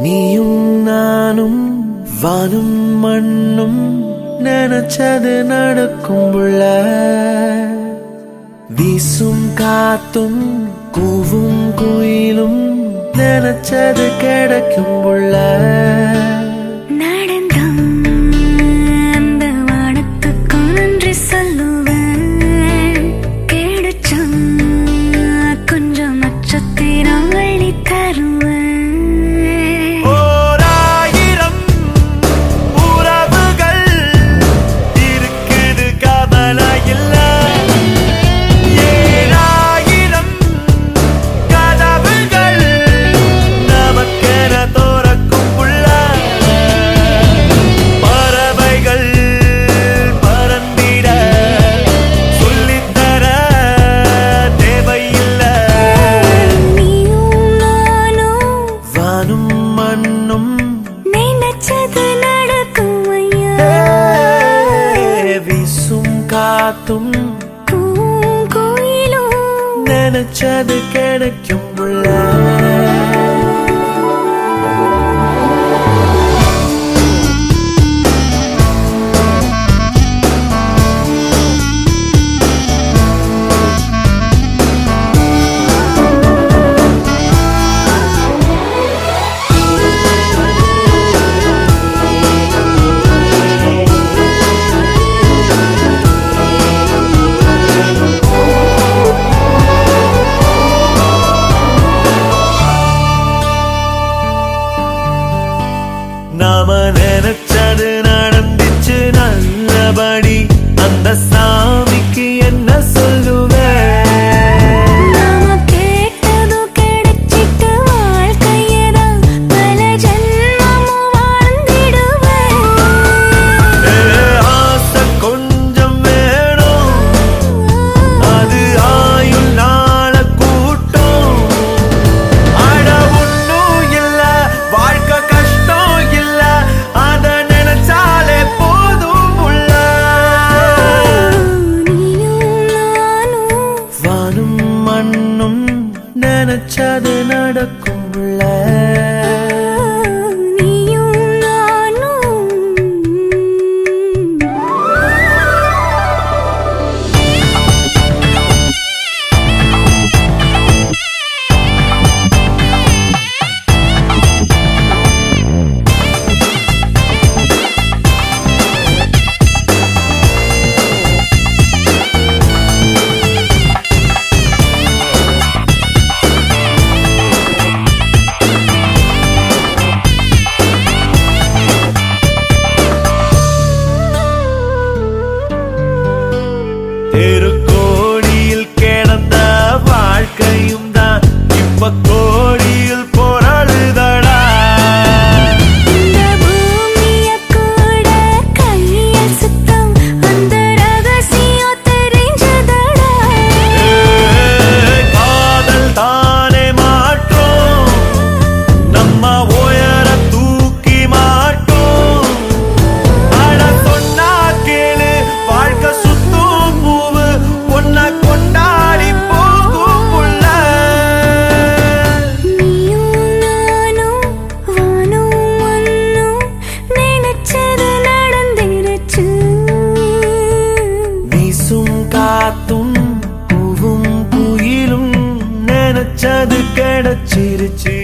நீயும் நானும் வானும் மண்ணும் நினைச்சது நடக்கும் புள்ள. வீசும் காத்தும் கூவும் குயிலும் நினைச்சது கிடைக்கும் புள்ள. காத்தும் கோயிலும் நினைச்சது கிடைக்கும் புள்ள. நாம நினைச்சது நடந்துச்சு நல்லபடி. அந்த சாமிக்கு என்ன சொல்லுவேன்? நாம கேட்டதும் கிடைச்சிட்டு வாழ்க்கையதான் பல ஜென்மமும் வாழ்ந்திடுவேன். ஆசை கொஞ்சம் வேணும், அது ஆயுள் நாள கூட்டம். அட ஒன்னும் இல்ல வாழ்க்கை கஷ்டம், நினைச்சது நடக்கும் புள்ள. நீயும் நானும் தெருக்கோடியில் கிடந்த வாழ்க்கையும் தான் இப்ப கோடியில் பொருளுதடா. இந்த பூமிய கூட கைய சுத்தம் அந்த ரகசியம் தெரிஞ்சதடா. காதல் தானே மாற்றோம், நம்ம உயர தூக்கி மாட்டோம். அட சொன்னா கேளு வாழ்க்கை கொண்டாடி போகும் புள்ள. நீயும் நானும் வானும் மண்ணும் நினைச்சது நடந்துருச்சு. வீசும் காத்தும் கூவும் குயிலும் நினைச்சது கிடைச்சிருச்சு.